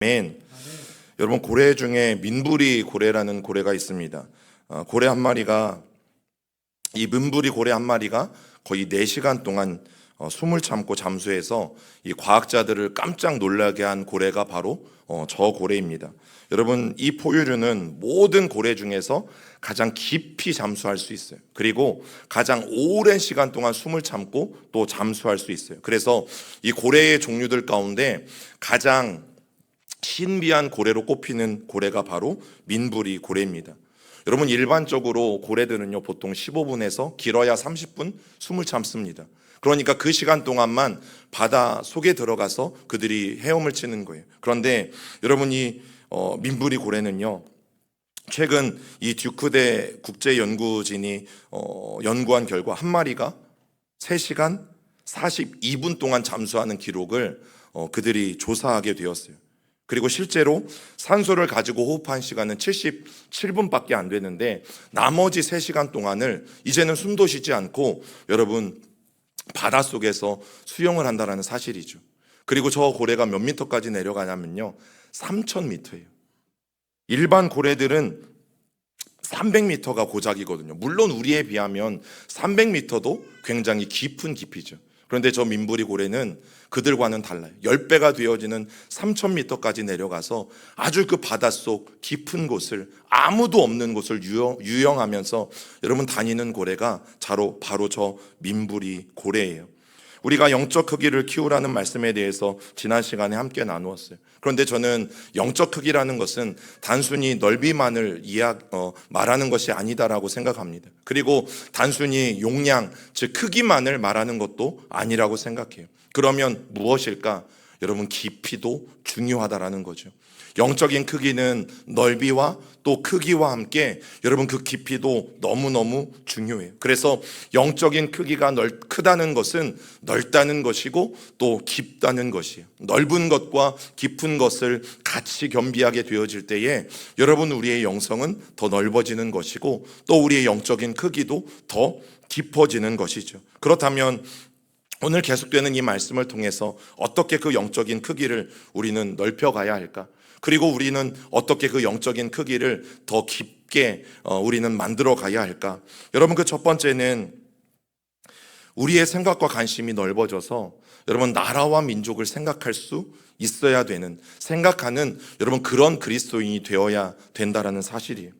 아멘. 여러분, 고래 중에 민부리 고래라는 고래가 있습니다. 고래 한 마리가 이 민부리 고래 한 마리가 거의 4시간 동안 숨을 참고 잠수해서 이 과학자들을 깜짝 놀라게 한 고래가 바로 저 고래입니다. 여러분, 이 포유류는 모든 고래 중에서 가장 깊이 잠수할 수 있어요. 그리고 가장 오랜 시간 동안 숨을 참고 또 잠수할 수 있어요. 그래서 이 고래의 종류들 가운데 가장 신비한 고래로 꼽히는 고래가 바로 민부리 고래입니다. 여러분, 일반적으로 고래들은요 보통 15분에서 길어야 30분 숨을 참습니다. 그러니까 그 시간 동안만 바다 속에 들어가서 그들이 헤엄을 치는 거예요. 그런데 여러분이 민부리 고래는요, 최근 이 듀크대 국제연구진이 연구한 결과 한 마리가 3시간 42분 동안 잠수하는 기록을 그들이 조사하게 되었어요. 그리고 실제로 산소를 가지고 호흡한 시간은 77분밖에 안 되는데 나머지 3시간 동안을 이제는 숨도 쉬지 않고 여러분 바닷속에서 수영을 한다는 사실이죠. 그리고 저 고래가 몇 미터까지 내려가냐면요 3,000m예요. 일반 고래들은 300m가 고작이거든요. 물론 우리에 비하면 300m도 굉장히 깊은 깊이죠. 그런데 저 민부리 고래는 그들과는 달라요. 10배가 되어지는 3,000m까지 내려가서 아주 그 바닷속 깊은 곳을, 아무도 없는 곳을 유영하면서 여러분 다니는 고래가 바로 저 민부리 고래예요. 우리가 영적 크기를 키우라는 말씀에 대해서 지난 시간에 함께 나누었어요. 그런데 저는 영적 크기라는 것은 단순히 넓이만을 말하는 것이 아니다라고 생각합니다. 그리고 단순히 용량, 즉 크기만을 말하는 것도 아니라고 생각해요. 그러면 무엇일까? 여러분, 깊이도 중요하다라는 거죠. 영적인 크기는 넓이와 또 크기와 함께 여러분 그 깊이도 너무너무 중요해요. 그래서 영적인 크기가 크다는 것은 넓다는 것이고 또 깊다는 것이에요. 넓은 것과 깊은 것을 같이 겸비하게 되어질 때에 여러분 우리의 영성은 더 넓어지는 것이고 또 우리의 영적인 크기도 더 깊어지는 것이죠. 그렇다면 오늘 계속되는 이 말씀을 통해서 어떻게 그 영적인 크기를 우리는 넓혀가야 할까? 그리고 우리는 어떻게 그 영적인 크기를 더 깊게 우리는 만들어 가야 할까? 여러분, 그 첫 번째는 우리의 생각과 관심이 넓어져서 여러분 나라와 민족을 생각할 수 있어야 되는, 생각하는 여러분 그런 그리스도인이 되어야 된다라는 사실이에요.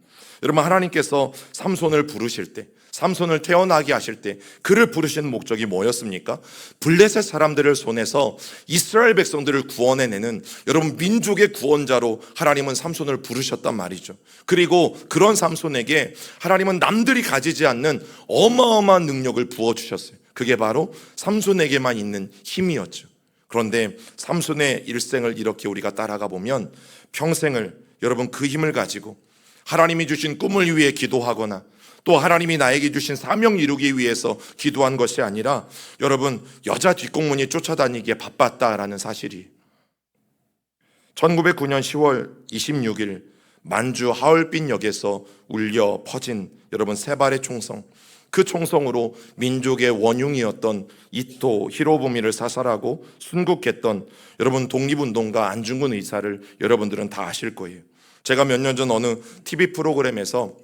여러분, 하나님께서 삼손을 부르실 때, 삼손을 태어나게 하실 때 그를 부르시는 목적이 뭐였습니까? 블레셋 사람들을 손에서 이스라엘 백성들을 구원해내는 여러분 민족의 구원자로 하나님은 삼손을 부르셨단 말이죠. 그리고 그런 삼손에게 하나님은 남들이 가지지 않는 어마어마한 능력을 부어주셨어요. 그게 바로 삼손에게만 있는 힘이었죠. 그런데 삼손의 일생을 이렇게 우리가 따라가 보면 평생을 여러분 그 힘을 가지고 하나님이 주신 꿈을 위해 기도하거나 또 하나님이 나에게 주신 사명 이루기 위해서 기도한 것이 아니라 여러분 여자 뒷공문이 쫓아다니기에 바빴다라는 사실이 1909년 10월 26일 만주 하얼빈역에서 울려 퍼진 여러분 3발의 총성, 그 총성으로 민족의 원흉이었던 이토 히로부미를 사살하고 순국했던 여러분 독립운동가 안중근 의사를 여러분들은 다 아실 거예요. 제가 몇 년 전 어느 TV 프로그램에서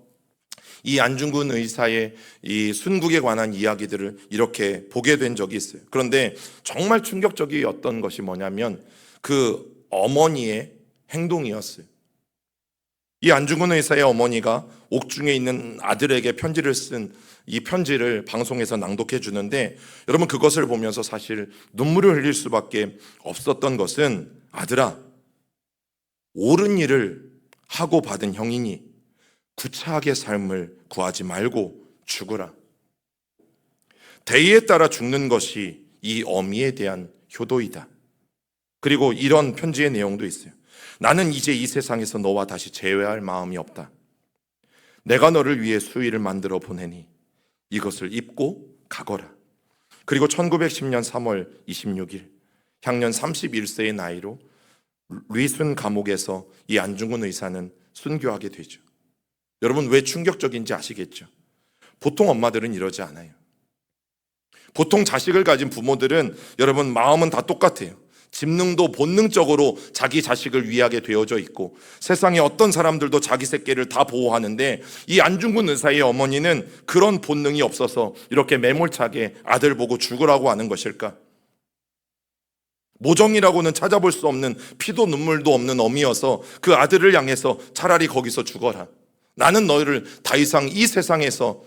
이 안중근 의사의 이 순국에 관한 이야기들을 이렇게 보게 된 적이 있어요. 그런데 정말 충격적이었던 것이 뭐냐면 그 어머니의 행동이었어요. 이 안중근 의사의 어머니가 옥중에 있는 아들에게 편지를 쓴 이 편지를 방송에서 낭독해 주는데 여러분 그것을 보면서 사실 눈물을 흘릴 수밖에 없었던 것은 아들아, 옳은 일을 하고 받은 형이니 구차하게 삶을 구하지 말고 죽으라. 대의에 따라 죽는 것이 이 어미에 대한 효도이다. 그리고 이런 편지의 내용도 있어요. 나는 이제 이 세상에서 너와 다시 재회할 마음이 없다. 내가 너를 위해 수의를 만들어 보내니 이것을 입고 가거라. 그리고 1910년 3월 26일 향년 31세의 나이로 리순 감옥에서 이 안중근 의사는 순교하게 되죠. 여러분 왜 충격적인지 아시겠죠? 보통 엄마들은 이러지 않아요. 보통 자식을 가진 부모들은 여러분 마음은 다 똑같아요. 짐승도 본능적으로 자기 자식을 위하게 되어져 있고 세상의 어떤 사람들도 자기 새끼를 다 보호하는데 이 안중근 의사의 어머니는 그런 본능이 없어서 이렇게 매몰차게 아들 보고 죽으라고 하는 것일까? 모정이라고는 찾아볼 수 없는 피도 눈물도 없는 어미여서 그 아들을 향해서 차라리 거기서 죽어라. 나는 너희를 더 이상 이 세상에서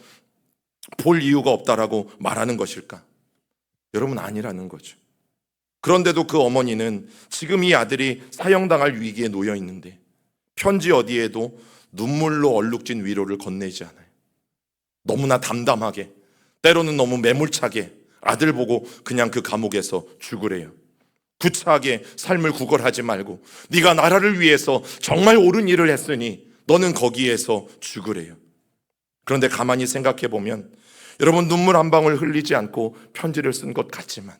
볼 이유가 없다라고 말하는 것일까? 여러분, 아니라는 거죠. 그런데도 그 어머니는 지금 이 아들이 사형당할 위기에 놓여 있는데 편지 어디에도 눈물로 얼룩진 위로를 건네지 않아요. 너무나 담담하게, 때로는 너무 매몰차게 아들 보고 그냥 그 감옥에서 죽으래요. 구차하게 삶을 구걸하지 말고 네가 나라를 위해서 정말 옳은 일을 했으니 너는 거기에서 죽으래요. 그런데 가만히 생각해 보면 여러분, 눈물 한 방울 흘리지 않고 편지를 쓴 것 같지만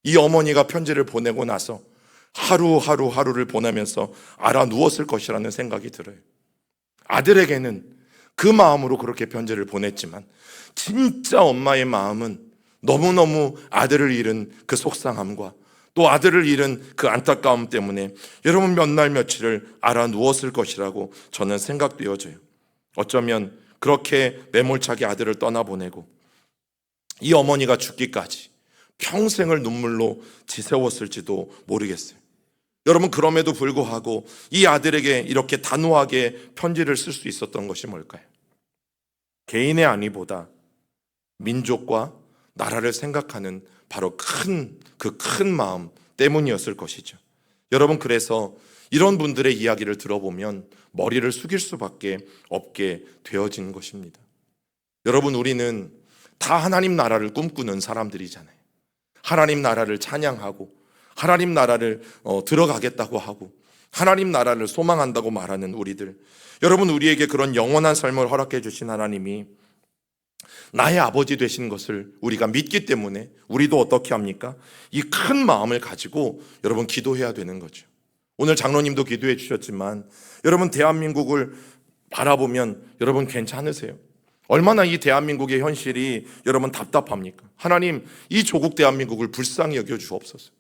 이 어머니가 편지를 보내고 나서 하루를 보내면서 알아 누웠을 것이라는 생각이 들어요. 아들에게는 그 마음으로 그렇게 편지를 보냈지만 진짜 엄마의 마음은 너무너무 아들을 잃은 그 속상함과 또 아들을 잃은 그 안타까움 때문에 여러분 몇 날 며칠을 알아 누웠을 것이라고 저는 생각되어져요. 어쩌면 그렇게 매몰차게 아들을 떠나보내고 이 어머니가 죽기까지 평생을 눈물로 지새웠을지도 모르겠어요. 여러분, 그럼에도 불구하고 이 아들에게 이렇게 단호하게 편지를 쓸 수 있었던 것이 뭘까요? 개인의 안위보다 민족과 나라를 생각하는 바로 그 큰 마음 때문이었을 것이죠. 여러분, 그래서 이런 분들의 이야기를 들어보면 머리를 숙일 수밖에 없게 되어진 것입니다. 여러분, 우리는 다 하나님 나라를 꿈꾸는 사람들이잖아요. 하나님 나라를 찬양하고 하나님 나라를 들어가겠다고 하고 하나님 나라를 소망한다고 말하는 우리들, 여러분, 우리에게 그런 영원한 삶을 허락해 주신 하나님이 나의 아버지 되신 것을 우리가 믿기 때문에 우리도 어떻게 합니까? 이 큰 마음을 가지고 여러분 기도해야 되는 거죠. 오늘 장로님도 기도해 주셨지만 여러분, 대한민국을 바라보면 여러분 괜찮으세요? 얼마나 이 대한민국의 현실이 여러분 답답합니까? 하나님, 이 조국 대한민국을 불쌍히 여겨 주옵소서.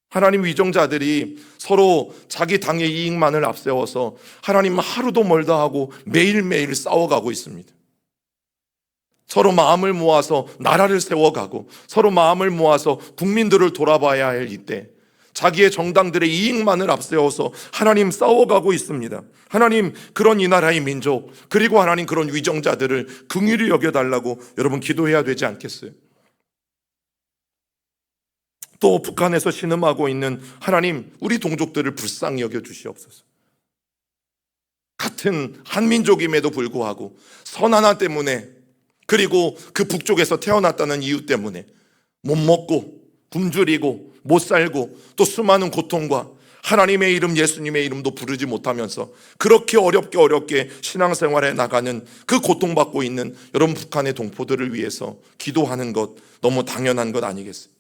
하나님, 위정자들이 서로 자기 당의 이익만을 앞세워서 하나님 하루도 멀다 하고 매일매일 싸워가고 있습니다. 서로 마음을 모아서 나라를 세워가고 서로 마음을 모아서 국민들을 돌아봐야 할 이때 자기의 정당들의 이익만을 앞세워서 하나님 싸워가고 있습니다. 하나님, 그런 이 나라의 민족 그리고 하나님 그런 위정자들을 긍휼히 여겨달라고 여러분 기도해야 되지 않겠어요? 또 북한에서 신음하고 있는 하나님, 우리 동족들을 불쌍히 여겨 주시옵소서. 같은 한민족임에도 불구하고 선 하나 때문에, 그리고 그 북쪽에서 태어났다는 이유 때문에 못 먹고 굶주리고 못 살고 또 수많은 고통과 하나님의 이름, 예수님의 이름도 부르지 못하면서 그렇게 어렵게 신앙생활에 나가는 그 고통받고 있는 여러분 북한의 동포들을 위해서 기도하는 것 너무 당연한 것 아니겠어요?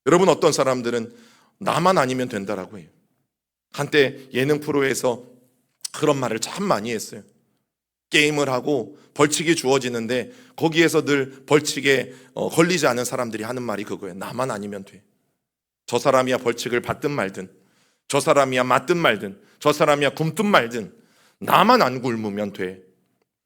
여러분, 어떤 사람들은 나만 아니면 된다라고 해요. 한때 예능 프로에서 그런 말을 참 많이 했어요. 게임을 하고 벌칙이 주어지는데 거기에서 늘 벌칙에 걸리지 않은 사람들이 하는 말이 그거예요. 나만 아니면 돼. 저 사람이야 벌칙을 받든 말든, 저 사람이야 맞든 말든, 저 사람이야 굶든 말든 나만 안 굶으면 돼.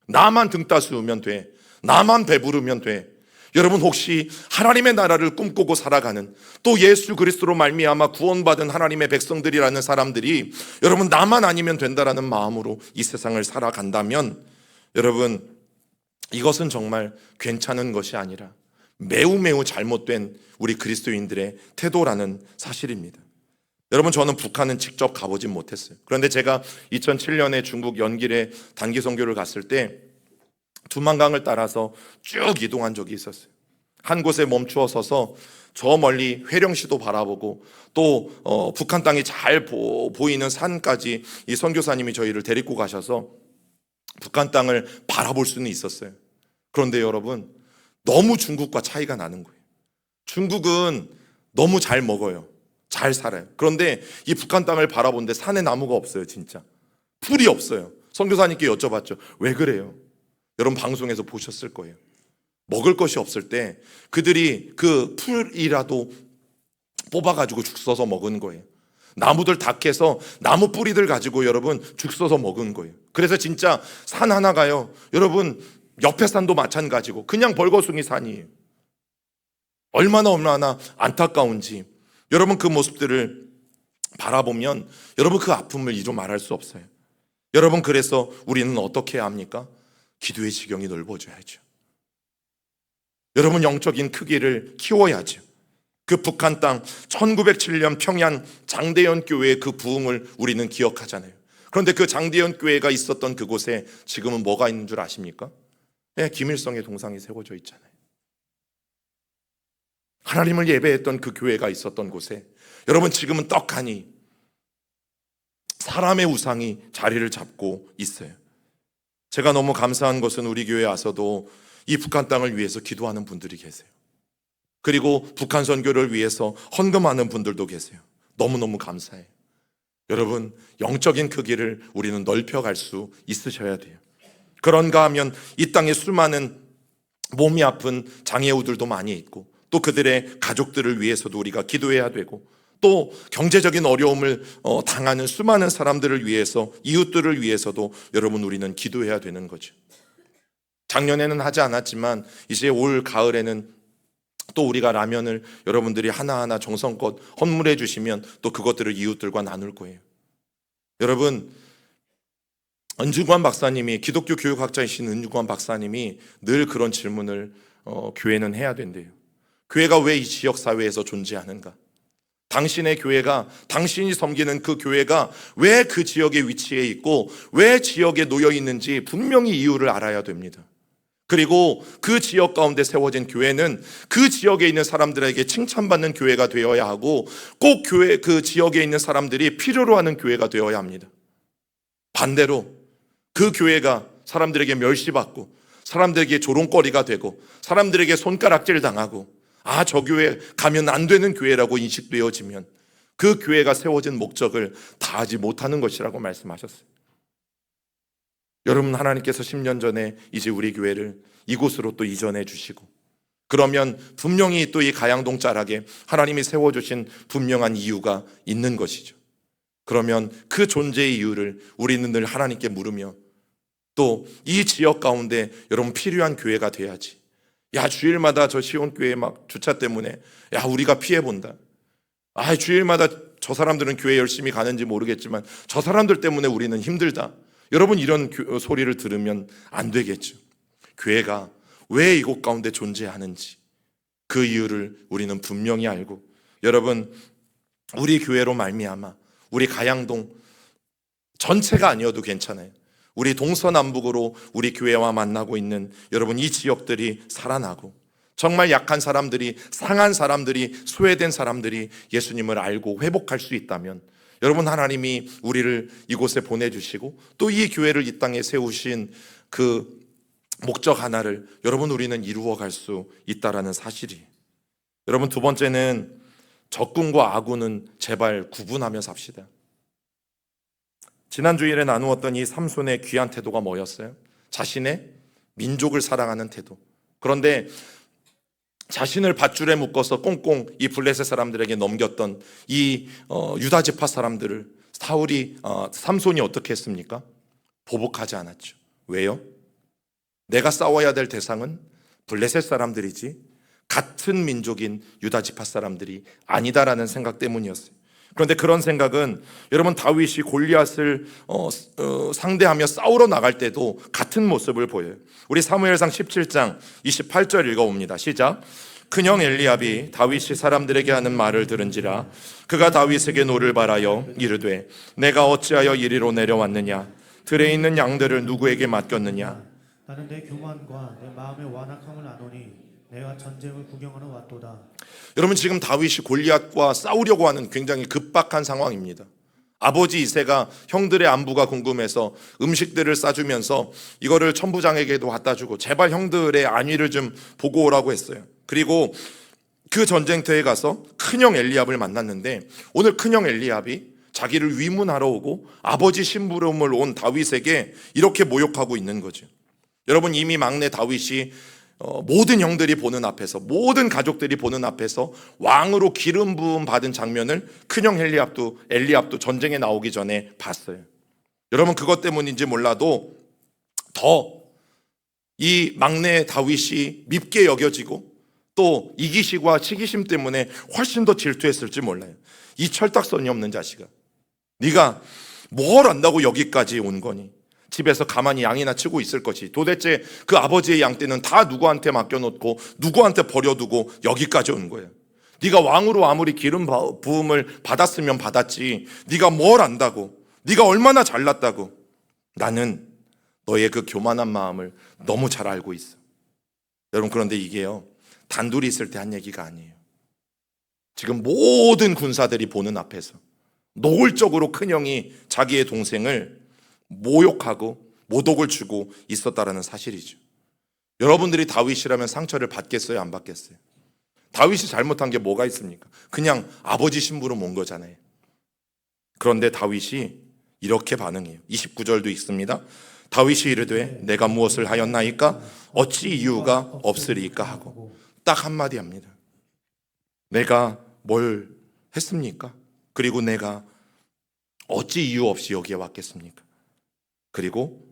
나만 등 따스우면 돼. 나만 배부르면 돼. 여러분, 혹시 하나님의 나라를 꿈꾸고 살아가는, 또 예수 그리스도로 말미암아 구원받은 하나님의 백성들이라는 사람들이 여러분 나만 아니면 된다라는 마음으로 이 세상을 살아간다면 여러분, 이것은 정말 괜찮은 것이 아니라 매우 잘못된 우리 그리스도인들의 태도라는 사실입니다. 여러분, 저는 북한은 직접 가보진 못했어요. 그런데 제가 2007년에 중국 연길에 단기 선교를 갔을 때 두만강을 따라서 쭉 이동한 적이 있었어요. 한 곳에 멈추어 서서 저 멀리 회령시도 바라보고 또 북한 땅이 잘 보이는 산까지 이 선교사님이 저희를 데리고 가셔서 북한 땅을 바라볼 수는 있었어요. 그런데 여러분, 너무 중국과 차이가 나는 거예요. 중국은 너무 잘 먹어요. 잘 살아요. 그런데 이 북한 땅을 바라보는데 산에 나무가 없어요. 진짜 풀이 없어요. 선교사님께 여쭤봤죠. 왜 그래요? 여러분, 방송에서 보셨을 거예요. 먹을 것이 없을 때 그들이 그 풀이라도 뽑아가지고 죽 써서 먹은 거예요. 나무들 다 캐서 나무 뿌리들 가지고 여러분 죽 써서 먹은 거예요. 그래서 진짜 산 하나가요, 여러분 옆에 산도 마찬가지고 그냥 벌거숭이 산이에요. 얼마나 안타까운지 여러분 그 모습들을 바라보면 여러분 그 아픔을 이루 말할 수 없어요. 여러분 그래서 우리는 어떻게 해야 합니까? 기도의 지경이 넓어져야죠. 여러분 영적인 크기를 키워야죠. 그 북한 땅 1907년 평양 장대현 교회의 그 부흥을 우리는 기억하잖아요. 그런데 그 장대현 교회가 있었던 그곳에 지금은 뭐가 있는 줄 아십니까? 네, 김일성의 동상이 세워져 있잖아요. 하나님을 예배했던 그 교회가 있었던 곳에 여러분 지금은 떡하니 사람의 우상이 자리를 잡고 있어요. 제가 너무 감사한 것은 우리 교회에 와서도 이 북한 땅을 위해서 기도하는 분들이 계세요. 그리고 북한 선교를 위해서 헌금하는 분들도 계세요. 너무너무 감사해요. 여러분 영적인 크기를 우리는 넓혀갈 수 있으셔야 돼요. 그런가 하면 이 땅에 수많은 몸이 아픈 장애우들도 많이 있고 또 그들의 가족들을 위해서도 우리가 기도해야 되고 또 경제적인 어려움을 당하는 수많은 사람들을 위해서, 이웃들을 위해서도 여러분 우리는 기도해야 되는 거죠. 작년에는 하지 않았지만 이제 올 가을에는 또 우리가 라면을 여러분들이 하나하나 정성껏 헌물해 주시면 또 그것들을 이웃들과 나눌 거예요. 여러분 은주관 박사님이, 기독교 교육학자이신 은주관 박사님이 늘 그런 질문을 교회는 해야 된대요. 교회가 왜 이 지역사회에서 존재하는가? 당신의 교회가, 당신이 섬기는 그 교회가 왜 그 지역에 위치해 있고 왜 지역에 놓여 있는지 분명히 이유를 알아야 됩니다. 그리고 그 지역 가운데 세워진 교회는 그 지역에 있는 사람들에게 칭찬받는 교회가 되어야 하고 꼭 그 지역에 있는 사람들이 필요로 하는 교회가 되어야 합니다. 반대로 그 교회가 사람들에게 멸시받고 사람들에게 조롱거리가 되고 사람들에게 손가락질 당하고 저 교회 가면 안 되는 교회라고 인식되어지면 그 교회가 세워진 목적을 다하지 못하는 것이라고 말씀하셨어요. 여러분 하나님께서 10년 전에 이제 우리 교회를 이곳으로 또 이전해 주시고 그러면 분명히 또 이 가양동 자락에 하나님이 세워주신 분명한 이유가 있는 것이죠. 그러면 그 존재의 이유를 우리는 늘 하나님께 물으며 또 이 지역 가운데 여러분 필요한 교회가 돼야지. 주일마다 저 시온교회 막 주차 때문에 우리가 피해본다. 주일마다 저 사람들은 교회 열심히 가는지 모르겠지만 저 사람들 때문에 우리는 힘들다. 여러분 이런 소리를 들으면 안 되겠죠. 교회가 왜 이곳 가운데 존재하는지 그 이유를 우리는 분명히 알고 여러분 우리 교회로 말미암아 우리 가양동 전체가 아니어도 괜찮아요. 우리 동서남북으로 우리 교회와 만나고 있는 여러분 이 지역들이 살아나고 정말 약한 사람들이, 상한 사람들이, 소외된 사람들이 예수님을 알고 회복할 수 있다면 여러분 하나님이 우리를 이곳에 보내주시고 또 이 교회를 이 땅에 세우신 그 목적 하나를 여러분 우리는 이루어갈 수 있다라는 사실이. 여러분 두 번째는 적군과 아군은 제발 구분하며 삽시다. 지난 주일에 나누었던 이 삼손의 귀한 태도가 뭐였어요? 자신의 민족을 사랑하는 태도. 그런데 자신을 밧줄에 묶어서 꽁꽁 이 블레셋 사람들에게 넘겼던 이 유다 지파 사람들을 삼손이 어떻게 했습니까? 보복하지 않았죠. 왜요? 내가 싸워야 될 대상은 블레셋 사람들이지 같은 민족인 유다 지파 사람들이 아니다라는 생각 때문이었어요. 그런데 그런 생각은 여러분 다윗이 골리앗을 상대하며 싸우러 나갈 때도 같은 모습을 보여요. 우리 사무엘상 17장 28절 읽어봅니다. 시작. 큰형 엘리압이 다윗이 사람들에게 하는 말을 들은지라 그가 다윗에게 노를 바라여 이르되 내가 어찌하여 이리로 내려왔느냐 들에 있는 양들을 누구에게 맡겼느냐 나는 내 교만과 내 마음의 완악함을 아노니 내가 전쟁을 구경하러 왔도다. 여러분 지금 다윗이 골리앗과 싸우려고 하는 굉장히 급박한 상황입니다. 아버지 이새가 형들의 안부가 궁금해서 음식들을 싸주면서 이거를 천부장에게도 갖다 주고 제발 형들의 안위를 좀 보고 오라고 했어요. 그리고 그 전쟁터에 가서 큰형 엘리압을 만났는데 오늘 큰형 엘리압이 자기를 위문하러 오고 아버지 심부름을 온 다윗에게 이렇게 모욕하고 있는 거죠. 여러분 이미 막내 다윗이 모든 형들이 보는 앞에서, 모든 가족들이 보는 앞에서 왕으로 기름 부음 받은 장면을 큰형 엘리압도 전쟁에 나오기 전에 봤어요. 여러분, 그것 때문인지 몰라도 더 이 막내 다윗이 밉게 여겨지고 또 이기심과 시기심 때문에 훨씬 더 질투했을지 몰라요. 이 철딱선이 없는 자식아, 네가 뭘 안다고 여기까지 온 거니? 집에서 가만히 양이나 치고 있을 것이, 도대체 그 아버지의 양떼는 다 누구한테 맡겨놓고 누구한테 버려두고 여기까지 온 거야. 네가 왕으로 아무리 기름 부음을 받았으면 받았지, 네가 뭘 안다고, 네가 얼마나 잘났다고. 나는 너의 그 교만한 마음을 너무 잘 알고 있어. 여러분, 그런데 이게요, 단둘이 있을 때 한 얘기가 아니에요. 지금 모든 군사들이 보는 앞에서 노골적으로 큰형이 자기의 동생을 모욕하고 모독을 주고 있었다라는 사실이죠. 여러분들이 다윗이라면 상처를 받겠어요, 안 받겠어요? 다윗이 잘못한 게 뭐가 있습니까? 그냥 아버지 신부로 몬 거잖아요. 그런데 다윗이 이렇게 반응해요. 29절도 있습니다. 다윗이 이르되 내가 무엇을 하였나이까? 어찌 이유가 없으리까 하고 딱 한마디 합니다. 내가 뭘 했습니까? 그리고 내가 어찌 이유 없이 여기에 왔겠습니까? 그리고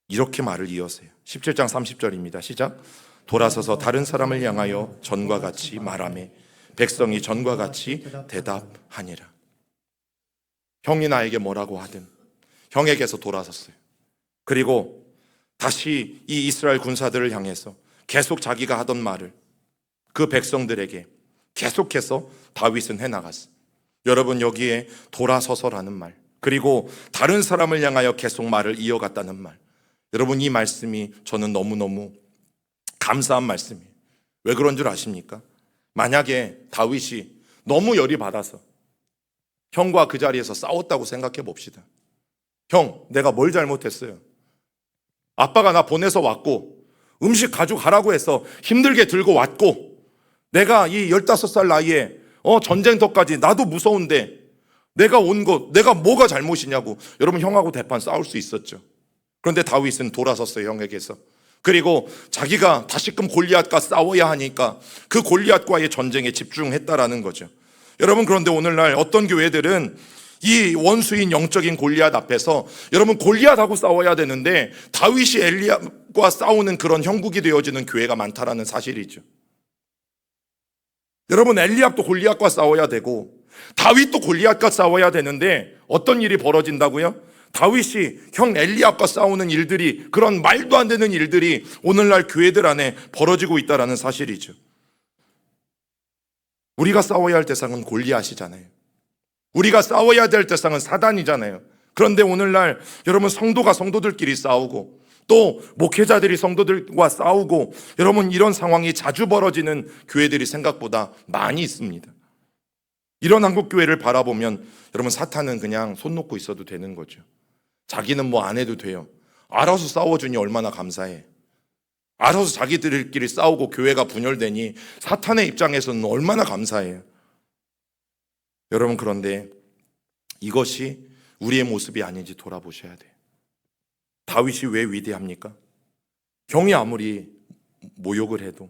이렇게 말을 이어서요. 17장 30절입니다. 시작. 돌아서서 다른 사람을 향하여 전과 같이 말하매 백성이 전과 같이 대답하니라. 형이 나에게 뭐라고 하든 형에게서 돌아섰어요. 그리고 다시 이 이스라엘 군사들을 향해서 계속 자기가 하던 말을 그 백성들에게 계속해서 다윗은 해나갔어요. 여러분, 여기에 돌아서서라는 말, 그리고 다른 사람을 향하여 계속 말을 이어갔다는 말, 여러분, 이 말씀이 저는 너무너무 감사한 말씀이에요. 왜 그런 줄 아십니까? 만약에 다윗이 너무 열이 받아서 형과 그 자리에서 싸웠다고 생각해 봅시다. 형, 내가 뭘 잘못했어요? 아빠가 나 보내서 왔고 음식 가져가라고 해서 힘들게 들고 왔고, 내가 이 15살 나이에 전쟁터까지 나도 무서운데 내가 온 거, 내가 뭐가 잘못이냐고 여러분, 형하고 대판 싸울 수 있었죠. 그런데 다윗은 돌아섰어요, 형에게서. 그리고 자기가 다시금 골리앗과 싸워야 하니까 그 골리앗과의 전쟁에 집중했다라는 거죠. 여러분, 그런데 오늘날 어떤 교회들은 이 원수인 영적인 골리앗 앞에서 여러분 골리앗하고 싸워야 되는데 다윗이 엘리압과 싸우는 그런 형국이 되어지는 교회가 많다라는 사실이죠. 여러분, 엘리압도 골리앗과 싸워야 되고 다윗도 골리앗과 싸워야 되는데 어떤 일이 벌어진다고요? 다윗이 형 엘리압과 싸우는 일들이, 그런 말도 안 되는 일들이 오늘날 교회들 안에 벌어지고 있다는 사실이죠. 우리가 싸워야 할 대상은 골리앗이잖아요. 우리가 싸워야 될 대상은 사단이잖아요. 그런데 오늘날 여러분, 성도가 성도들끼리 싸우고 또 목회자들이 성도들과 싸우고, 여러분, 이런 상황이 자주 벌어지는 교회들이 생각보다 많이 있습니다. 이런 한국교회를 바라보면 여러분, 사탄은 그냥 손 놓고 있어도 되는 거죠. 자기는 뭐 안 해도 돼요. 알아서 싸워주니 얼마나 감사해. 알아서 자기들끼리 싸우고 교회가 분열되니 사탄의 입장에서는 얼마나 감사해요. 여러분, 그런데 이것이 우리의 모습이 아닌지 돌아보셔야 돼요. 다윗이 왜 위대합니까? 형이 아무리 모욕을 해도,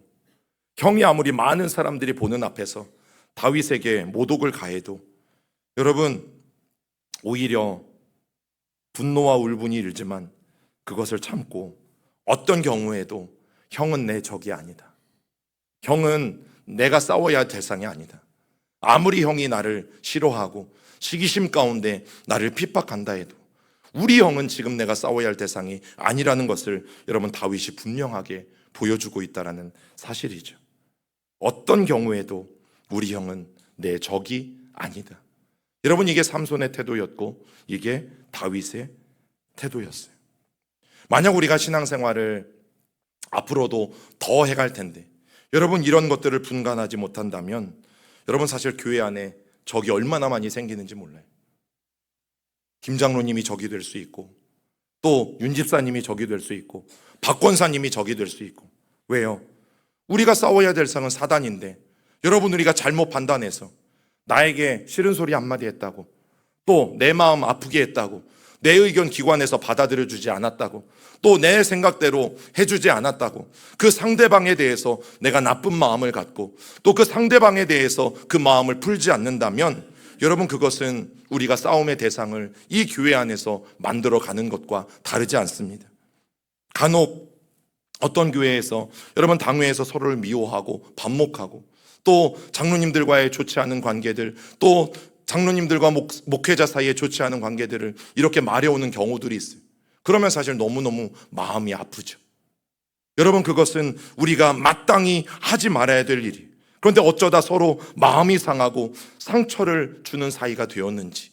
형이 아무리 많은 사람들이 보는 앞에서 다윗에게 모독을 가해도 여러분, 오히려 분노와 울분이 일지만 그것을 참고 어떤 경우에도 형은 내 적이 아니다. 형은 내가 싸워야 할 대상이 아니다. 아무리 형이 나를 싫어하고 시기심 가운데 나를 핍박한다 해도 우리 형은 지금 내가 싸워야 할 대상이 아니라는 것을 여러분, 다윗이 분명하게 보여주고 있다는 사실이죠. 어떤 경우에도 우리 형은 내 적이 아니다. 여러분, 이게 삼손의 태도였고 이게 다윗의 태도였어요. 만약 우리가 신앙생활을 앞으로도 더 해갈 텐데 여러분, 이런 것들을 분간하지 못한다면 여러분, 사실 교회 안에 적이 얼마나 많이 생기는지 몰라요. 김 장로님이 적이 될 수 있고 또 윤 집사님이 적이 될 수 있고 박 권사님이 적이 될 수 있고. 왜요? 우리가 싸워야 될 상은 사단인데 여러분, 우리가 잘못 판단해서 나에게 싫은 소리 한마디 했다고, 또 내 마음 아프게 했다고, 내 의견 기관에서 받아들여주지 않았다고, 또 내 생각대로 해주지 않았다고, 그 상대방에 대해서 내가 나쁜 마음을 갖고 또 그 상대방에 대해서 그 마음을 풀지 않는다면 여러분, 그것은 우리가 싸움의 대상을 이 교회 안에서 만들어가는 것과 다르지 않습니다. 간혹 어떤 교회에서 여러분 당회에서 서로를 미워하고 반목하고, 또 장로님들과의 좋지 않은 관계들, 또 장로님들과 목회자 사이에 좋지 않은 관계들을 이렇게 말해오는 경우들이 있어요. 그러면 사실 너무너무 마음이 아프죠. 여러분, 그것은 우리가 마땅히 하지 말아야 될 일이에요. 그런데 어쩌다 서로 마음이 상하고 상처를 주는 사이가 되었는지,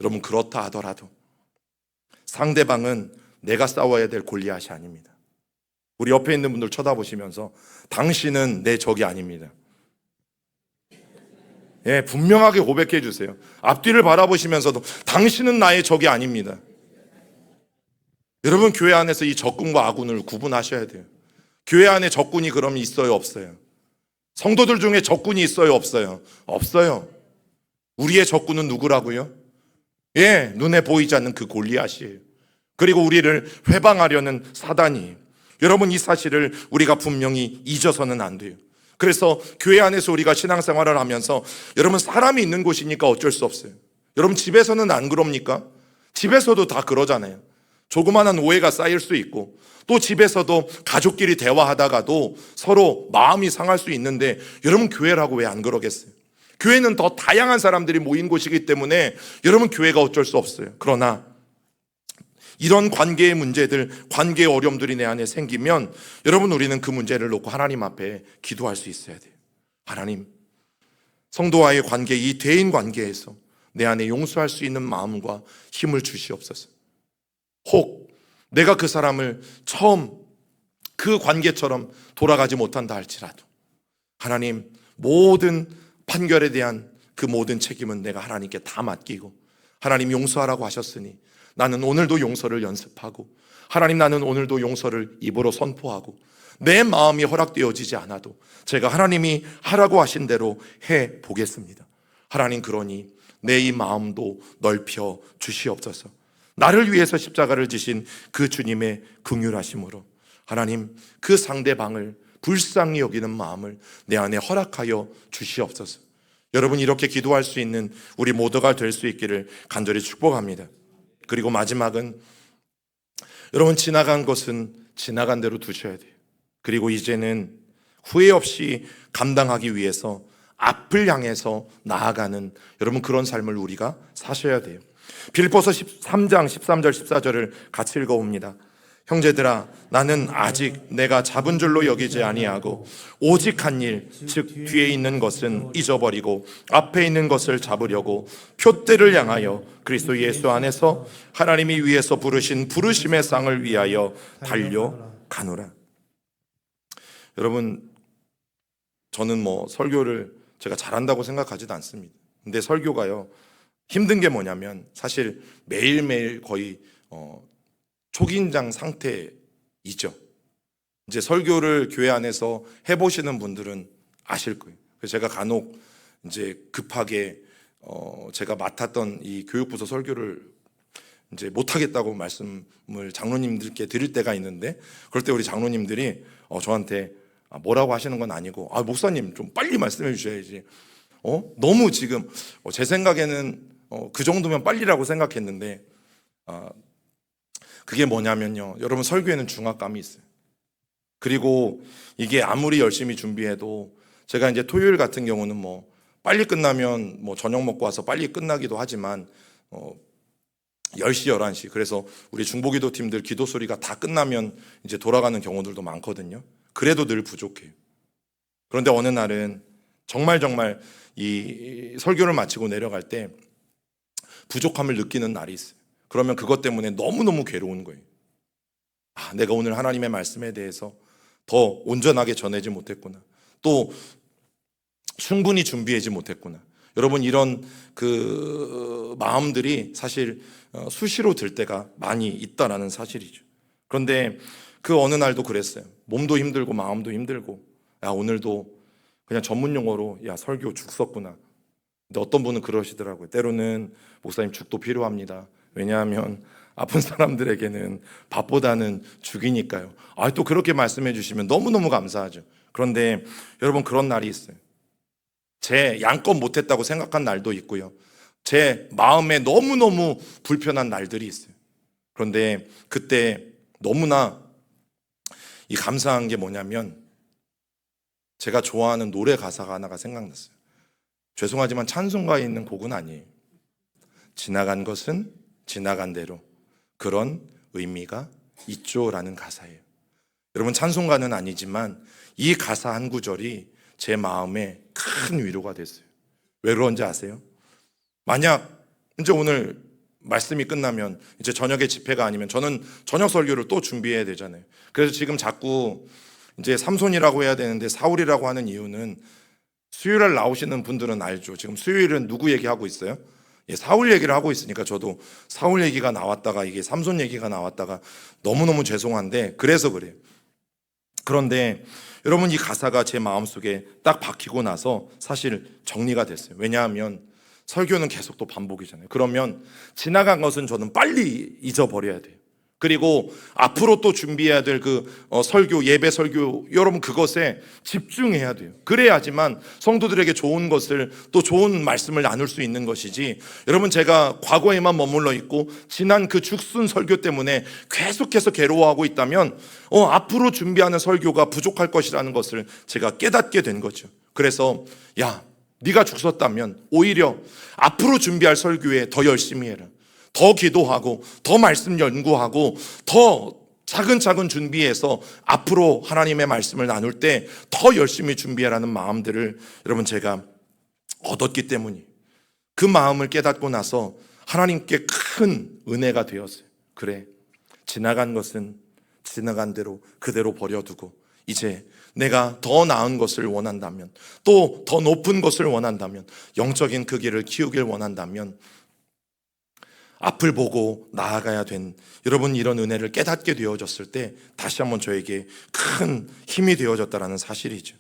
여러분, 그렇다 하더라도 상대방은 내가 싸워야 될 골리앗이 아닙니다. 우리 옆에 있는 분들 쳐다보시면서 당신은 내 적이 아닙니다. 예, 분명하게 고백해 주세요. 앞뒤를 바라보시면서도 당신은 나의 적이 아닙니다. 여러분, 교회 안에서 이 적군과 아군을 구분하셔야 돼요. 교회 안에 적군이 그럼 있어요, 없어요? 성도들 중에 적군이 있어요, 없어요? 없어요. 우리의 적군은 누구라고요? 예, 눈에 보이지 않는 그 골리앗이에요. 그리고 우리를 회방하려는 사단이에요. 여러분, 이 사실을 우리가 분명히 잊어서는 안 돼요. 그래서 교회 안에서 우리가 신앙생활을 하면서, 여러분, 사람이 있는 곳이니까 어쩔 수 없어요. 여러분, 집에서는 안 그럽니까? 집에서도 다 그러잖아요. 조그마한 오해가 쌓일 수 있고, 또 집에서도 가족끼리 대화하다가도 서로 마음이 상할 수 있는데, 여러분, 교회라고 왜 안 그러겠어요? 교회는 더 다양한 사람들이 모인 곳이기 때문에 여러분, 교회가 어쩔 수 없어요. 그러나 이런 관계의 문제들, 관계의 어려움들이 내 안에 생기면 여러분, 우리는 그 문제를 놓고 하나님 앞에 기도할 수 있어야 돼요. 하나님, 성도와의 관계, 이 대인 관계에서 내 안에 용서할 수 있는 마음과 힘을 주시옵소서. 혹 내가 그 사람을 처음 그 관계처럼 돌아가지 못한다 할지라도 하나님, 모든 판결에 대한 그 모든 책임은 내가 하나님께 다 맡기고, 하나님 용서하라고 하셨으니 나는 오늘도 용서를 연습하고, 하나님, 나는 오늘도 용서를 입으로 선포하고, 내 마음이 허락되어지지 않아도 제가 하나님이 하라고 하신 대로 해 보겠습니다. 하나님, 그러니 내 이 마음도 넓혀 주시옵소서. 나를 위해서 십자가를 지신 그 주님의 긍휼하심으로 하나님, 그 상대방을 불쌍히 여기는 마음을 내 안에 허락하여 주시옵소서. 여러분, 이렇게 기도할 수 있는 우리 모두가 될 수 있기를 간절히 축복합니다. 그리고 마지막은, 여러분, 지나간 것은 지나간 대로 두셔야 돼요. 그리고 이제는 후회 없이 감당하기 위해서 앞을 향해서 나아가는, 여러분, 그런 삶을 우리가 사셔야 돼요. 빌립보서 13장 13절 14절을 같이 읽어봅니다. 형제들아, 나는 아직 내가 잡은 줄로 여기지 아니하고 오직 한 일, 즉 뒤에 있는 것은 잊어버리고 앞에 있는 것을 잡으려고 표대를 향하여 그리스도 예수 안에서 하나님이 위에서 부르신 부르심의 상을 위하여 달려가노라. 여러분, 저는 설교를 제가 잘한다고 생각하지도 않습니다. 근데 설교가요, 힘든 게 뭐냐면 사실 매일매일 거의 초긴장 상태이죠. 이제 설교를 교회 안에서 해보시는 분들은 아실 거예요. 그래서 제가 간혹 이제 급하게 제가 맡았던 이 교육부서 설교를 이제 못하겠다고 말씀을 장로님들께 드릴 때가 있는데, 그럴 때 우리 장로님들이 저한테 뭐라고 하시는 건 아니고, 목사님 좀 빨리 말씀해 주셔야지. 너무 지금 제 생각에는 그 정도면 빨리라고 생각했는데, 그게 뭐냐면요, 여러분, 설교에는 중압감이 있어요. 그리고 이게 아무리 열심히 준비해도, 제가 이제 토요일 같은 경우는 빨리 끝나면 저녁 먹고 와서 빨리 끝나기도 하지만 10시, 11시, 그래서 우리 중보기도 팀들 기도 소리가 다 끝나면 이제 돌아가는 경우들도 많거든요. 그래도 늘 부족해요. 그런데 어느 날은 정말 이 설교를 마치고 내려갈 때 부족함을 느끼는 날이 있어요. 그러면 그것 때문에 너무너무 괴로운 거예요. 내가 오늘 하나님의 말씀에 대해서 더 온전하게 전하지 못했구나, 또 충분히 준비하지 못했구나. 여러분, 이런 그 마음들이 사실 수시로 들 때가 많이 있다라는 사실이죠. 그런데 그 어느 날도 그랬어요. 몸도 힘들고 마음도 힘들고, 오늘도 그냥 전문 용어로 설교 죽 썼구나. 근데 어떤 분은 그러시더라고요. 때로는 목사님, 죽도 필요합니다. 왜냐하면 아픈 사람들에게는 밥보다는 죽이니까요. 또 그렇게 말씀해 주시면 너무너무 감사하죠. 그런데 여러분, 그런 날이 있어요. 제 양껏 못했다고 생각한 날도 있고요. 제 마음에 너무너무 불편한 날들이 있어요. 그런데 그때 너무나 이 감사한 게 뭐냐면, 제가 좋아하는 노래 가사가 하나가 생각났어요. 죄송하지만 찬송가에 있는 곡은 아니에요. 지나간 것은 지나간 대로 그런 의미가 있죠라는 가사예요. 여러분, 찬송가는 아니지만 이 가사 한 구절이 제 마음에 큰 위로가 됐어요. 왜 그런지 아세요? 만약 이제 오늘 말씀이 끝나면 이제 저녁에 집회가 아니면 저는 저녁 설교를 또 준비해야 되잖아요. 그래서 지금 자꾸 이제 삼손이라고 해야 되는데 사울이라고 하는 이유는, 수요일날 나오시는 분들은 알죠. 지금 수요일은 누구 얘기하고 있어요? 사울 얘기를 하고 있으니까 저도 사울 얘기가 나왔다가 이게 삼손 얘기가 나왔다가 너무너무 죄송한데, 그래서 그래요. 그런데 여러분, 이 가사가 제 마음속에 딱 박히고 나서 사실 정리가 됐어요. 왜냐하면 설교는 계속 또 반복이잖아요. 그러면 지나간 것은 저는 빨리 잊어버려야 돼요. 그리고 앞으로 또 준비해야 될 그 설교, 예배 설교, 여러분 그것에 집중해야 돼요. 그래야지만 성도들에게 좋은 것을, 또 좋은 말씀을 나눌 수 있는 것이지, 여러분 제가 과거에만 머물러 있고 지난 그 죽순 설교 때문에 계속해서 괴로워하고 있다면 앞으로 준비하는 설교가 부족할 것이라는 것을 제가 깨닫게 된 거죠. 그래서 네가 죽었다면 오히려 앞으로 준비할 설교에 더 열심히 해라. 더 기도하고 더 말씀 연구하고 더 차근차근 준비해서 앞으로 하나님의 말씀을 나눌 때 더 열심히 준비하라는 마음들을 여러분 제가 얻었기 때문이에요. 그 마음을 깨닫고 나서 하나님께 큰 은혜가 되었어요. 그래, 지나간 것은 지나간 대로 그대로 버려두고 이제 내가 더 나은 것을 원한다면, 또 더 높은 것을 원한다면, 영적인 그 길을 키우길 원한다면 앞을 보고 나아가야 된, 여러분 이런 은혜를 깨닫게 되어졌을 때 다시 한번 저에게 큰 힘이 되어졌다는 사실이죠.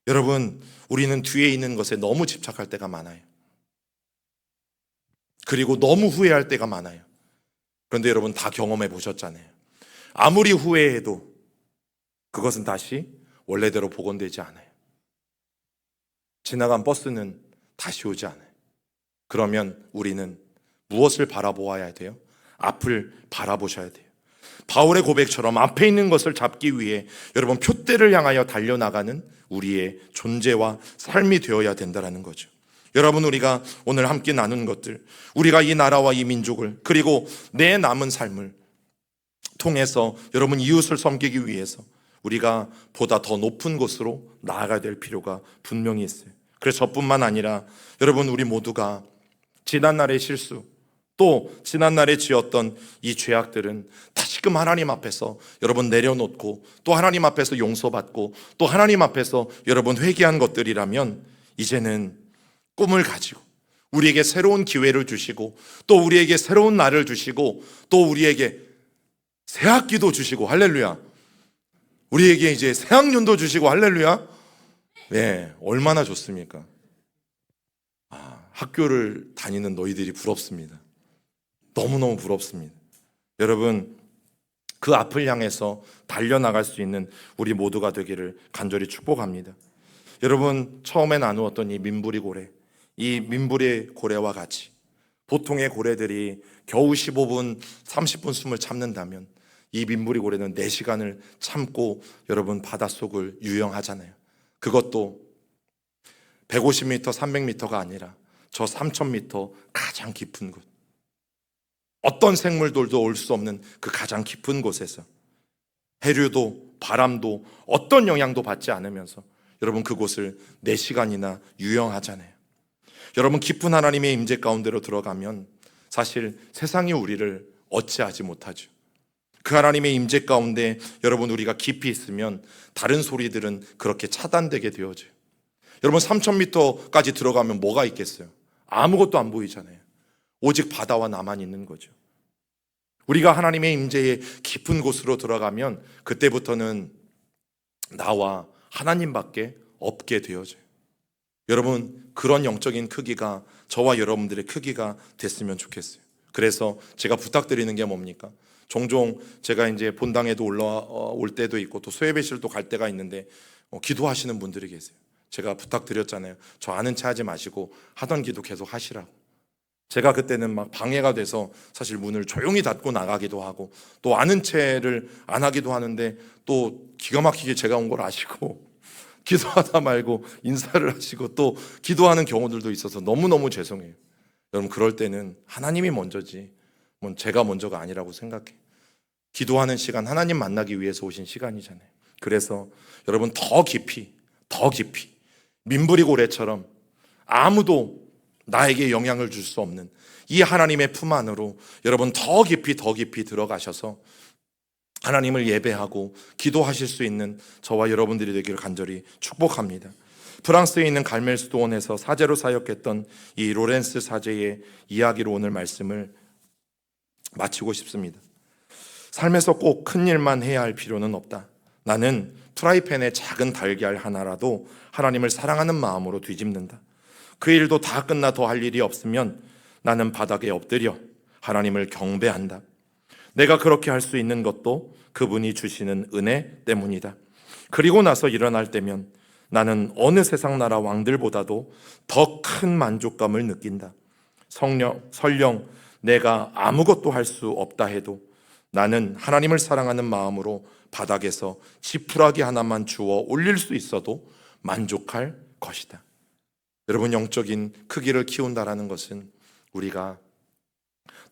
여러분, 우리는 뒤에 있는 것에 너무 집착할 때가 많아요. 그리고 너무 후회할 때가 많아요. 그런데 여러분 다 경험해 보셨잖아요. 아무리 후회해도 그것은 다시 원래대로 복원되지 않아요. 지나간 버스는 다시 오지 않아요. 그러면 우리는 무엇을 바라보아야 돼요? 앞을 바라보셔야 돼요. 바울의 고백처럼 앞에 있는 것을 잡기 위해 여러분 표대를 향하여 달려나가는 우리의 존재와 삶이 되어야 된다는 거죠. 여러분, 우리가 오늘 함께 나눈 것들, 우리가 이 나라와 이 민족을, 그리고 내 남은 삶을 통해서 여러분 이웃을 섬기기 위해서 우리가 보다 더 높은 곳으로 나아가야 될 필요가 분명히 있어요. 그래서 저뿐만 아니라 여러분, 우리 모두가 지난날의 실수, 또 지난날에 지었던 이 죄악들은 다시금 하나님 앞에서 여러분 내려놓고, 또 하나님 앞에서 용서받고, 또 하나님 앞에서 여러분 회개한 것들이라면 이제는 꿈을 가지고 우리에게 새로운 기회를 주시고, 또 우리에게 새로운 날을 주시고, 또 우리에게 새 학기도 주시고, 할렐루야, 우리에게 이제 새 학년도 주시고, 할렐루야. 네, 얼마나 좋습니까? 학교를 다니는 너희들이 부럽습니다. 너무너무 부럽습니다. 여러분, 그 앞을 향해서 달려나갈 수 있는 우리 모두가 되기를 간절히 축복합니다. 여러분, 처음에 나누었던 이 민부리 고래, 이 민부리 고래와 같이 보통의 고래들이 겨우 15분, 30분 숨을 참는다면 이 민부리 고래는 4시간을 참고 여러분 바닷속을 유영하잖아요. 그것도 150m, 300m가 아니라 저 3000m 가장 깊은 곳, 어떤 생물들도 올 수 없는 그 가장 깊은 곳에서 해류도 바람도 어떤 영향도 받지 않으면서 여러분 그곳을 4시간이나 유영하잖아요. 여러분, 깊은 하나님의 임재 가운데로 들어가면 사실 세상이 우리를 어찌하지 못하죠. 그 하나님의 임재 가운데 여러분 우리가 깊이 있으면 다른 소리들은 그렇게 차단되게 되어져요. 여러분, 3000m까지 들어가면 뭐가 있겠어요? 아무것도 안 보이잖아요. 오직 바다와 나만 있는 거죠. 우리가 하나님의 임재의 깊은 곳으로 들어가면 그때부터는 나와 하나님밖에 없게 되어져요. 여러분, 그런 영적인 크기가 저와 여러분들의 크기가 됐으면 좋겠어요. 그래서 제가 부탁드리는 게 뭡니까? 종종 제가 이제 본당에도 올라올 때도 있고 또 수예배실도 갈 때가 있는데 기도하시는 분들이 계세요. 제가 부탁드렸잖아요. 저 아는 체 하지 마시고 하던 기도 계속 하시라고. 제가 그때는 막 방해가 돼서 사실 문을 조용히 닫고 나가기도 하고 또 아는 체를 안 하기도 하는데 또 기가 막히게 제가 온 걸 아시고 기도하다 말고 인사를 하시고 또 기도하는 경우들도 있어서 너무너무 죄송해요. 여러분, 그럴 때는 하나님이 먼저지 제가 먼저가 아니라고 생각해. 기도하는 시간, 하나님 만나기 위해서 오신 시간이잖아요. 그래서 여러분, 더 깊이 민부리 고래처럼 아무도 나에게 영향을 줄 수 없는 이 하나님의 품 안으로 여러분 더 깊이 들어가셔서 하나님을 예배하고 기도하실 수 있는 저와 여러분들이 되기를 간절히 축복합니다. 프랑스에 있는 갈멜스도원에서 사제로 사역했던 이 로렌스 사제의 이야기로 오늘 말씀을 마치고 싶습니다. 삶에서 꼭 큰 일만 해야 할 필요는 없다. 나는 프라이팬에 작은 달걀 하나라도 하나님을 사랑하는 마음으로 뒤집는다. 그 일도 다 끝나 더 할 일이 없으면 나는 바닥에 엎드려 하나님을 경배한다. 내가 그렇게 할 수 있는 것도 그분이 주시는 은혜 때문이다. 그리고 나서 일어날 때면 나는 어느 세상 나라 왕들보다도 더 큰 만족감을 느낀다. 설령 내가 아무것도 할 수 없다 해도 나는 하나님을 사랑하는 마음으로 바닥에서 지푸라기 하나만 주워 올릴 수 있어도 만족할 것이다. 여러분, 영적인 크기를 키운다라는 것은 우리가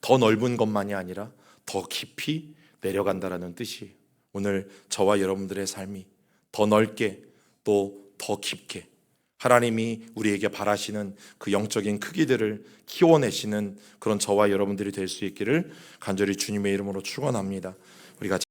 더 넓은 것만이 아니라 더 깊이 내려간다라는 뜻이에요. 오늘 저와 여러분들의 삶이 더 넓게 또 더 깊게 하나님이 우리에게 바라시는 그 영적인 크기들을 키워내시는 그런 저와 여러분들이 될 수 있기를 간절히 주님의 이름으로 축원합니다. 우리 같이